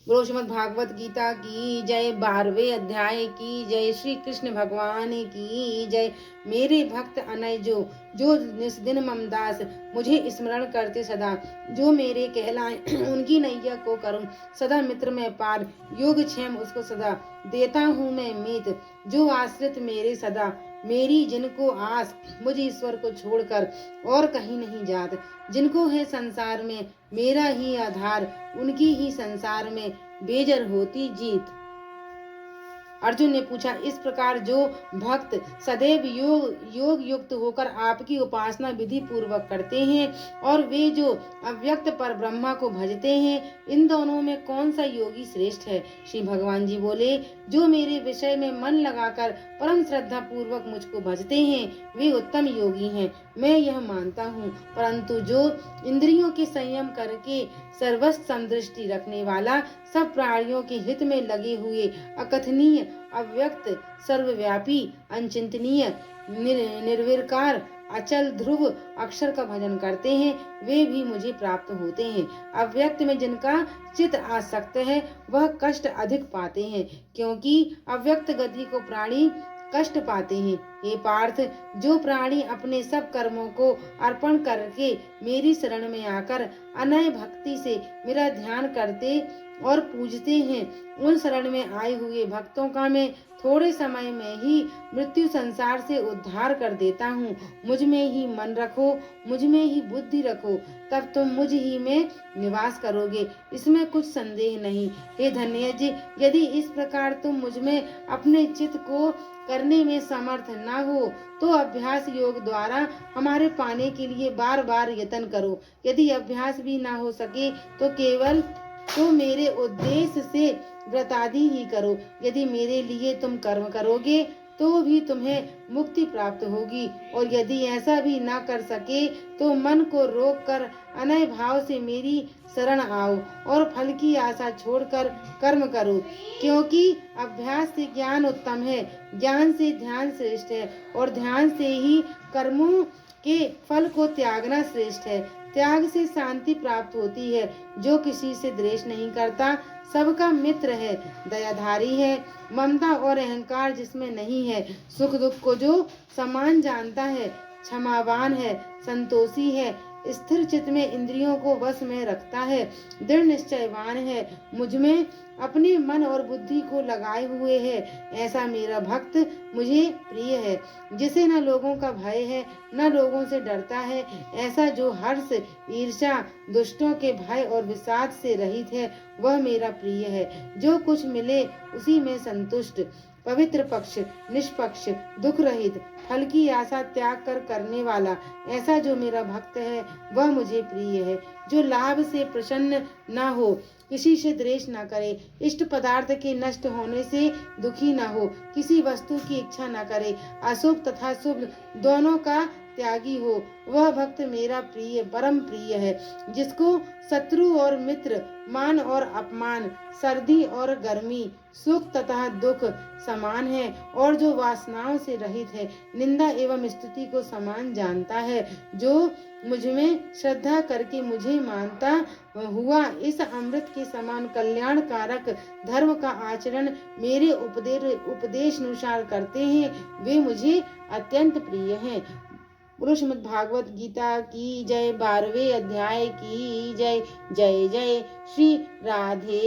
बोलो श्रीमद् भागवत गीता की जय। 12वें अध्याय की जय। श्री कृष्ण भगवान की जय। मेरे भक्त अनय जो जो निस्दिन ममदास मुझे स्मरण करते सदा, जो मेरे कहलाए उनकी नैया को करूं सदा मित्र में पार, योग क्षेम उसको सदा देता हूँ मैं मीत। जो आश्रित मेरे सदा मेरी जिनको आस, मुझ ईश्वर को छोड़कर और कहीं नहीं जात। जिनको है संसार में मेरा ही आधार, उनकी ही संसार में बेजर होती जीत। अर्जुन ने पूछा, इस प्रकार जो भक्त सदैव योग युक्त होकर आपकी उपासना विधि पूर्वक करते हैं और वे जो अव्यक्त पर ब्रह्मा को भजते हैं, इन दोनों में कौन सा योगी श्रेष्ठ है? श्री भगवान जी बोले, जो मेरे विषय में मन लगाकर परम श्रद्धा पूर्वक मुझको भजते हैं वे उत्तम योगी हैं, मैं यह मानता हूँ। परंतु जो इंद्रियों के संयम करके सर्वस्व समदृष्टि रखने वाला, सब प्राणियों के हित में लगे हुए, अकथनीय, अव्यक्त, सर्वव्यापी, अचिंतनीय, निर्विकार, अचल, ध्रुव अक्षर का भजन करते हैं, वे भी मुझे प्राप्त होते हैं। अव्यक्त में जिनका चित्त आसक्त है वह कष्ट अधिक पाते हैं, क्योंकि अव्यक्त गति को प्राणी कष्ट पाते हैं। हे पार्थ, जो प्राणी अपने सब कर्मों को अर्पण करके मेरी शरण में आकर अनय भक्ति से मेरा ध्यान करते और पूजते हैं, उन शरण में आए हुए भक्तों का मैं थोड़े समय में ही मृत्यु संसार से उद्धार कर देता हूँ। मुझ में ही मन रखो, मुझ में ही बुद्धि रखो, तब तुम मुझ ही में निवास करोगे, इसमें कुछ संदेह नहीं। हे धन्य, यदि इस प्रकार तुम मुझ में अपने चित्त को करने में समर्थ न हो तो अभ्यास योग द्वारा हमारे पाने के लिए बार बार यत्न करो। यदि अभ्यास भी न हो सके तो केवल तो मेरे उद्देश्य से व्रतादि ही करो। यदि मेरे लिए तुम कर्म करोगे तो भी तुम्हें मुक्ति प्राप्त होगी, और यदि ऐसा भी ना कर सके तो मन को रोक कर अनय भाव से मेरी शरण आओ और फल की आशा छोड़कर कर्म करो, क्योंकि अभ्यास से ज्ञान उत्तम है, ज्ञान से ध्यान श्रेष्ठ है, और ध्यान से ही कर्मों के फल को त्यागना श्रेष्ठ है। त्याग से शांति प्राप्त होती है। जो किसी से द्वेष नहीं करता, सबका मित्र है, दयाधारी है, ममता और अहंकार जिसमें नहीं है, सुख दुख को जो समान जानता है, क्षमावान है, संतोषी है, स्थिर चित्त में इंद्रियों को वश में रखता है, दृढ़ निश्चयवान है, मुझ में अपने मन और बुद्धि को लगाए हुए है, ऐसा मेरा भक्त मुझे प्रिय है। जिसे न लोगों का भय है न लोगों से डरता है, ऐसा जो हर्ष, ईर्ष्या, दुष्टों के भय और विषाद से रहित है, वह मेरा प्रिय है। जो कुछ मिले उसी में संतुष्ट, पवित्र पक्ष, निष्पक्ष, दुख रहित, फल की आशा त्याग कर करने वाला, ऐसा जो मेरा भक्त है वह मुझे प्रिय है। जो लाभ से प्रसन्न न हो, किसी से द्वेष न करे, इष्ट पदार्थ के नष्ट होने से दुखी न हो, किसी वस्तु की इच्छा न करे, अशुभ तथा शुभ दोनों का त्यागी हो, वह भक्त मेरा प्रिय, परम प्रिय है। जिसको शत्रु और मित्र, मान और अपमान, सर्दी और गर्मी, सुख तथा दुख समान है, और जो वासनाओं से रहित है, निंदा एवं स्तुति को समान जानता है, जो मुझ में श्रद्धा करके मुझे मानता हुआ इस अमृत के समान कल्याणकारक धर्म का आचरण मेरे उपदेश अनुसार करते हैं, वे मुझे अत्यंत प्रिय हैं। बोलो श्रीमद् भागवत गीता की जय। 12वें अध्याय की जय। जय जय श्री राधे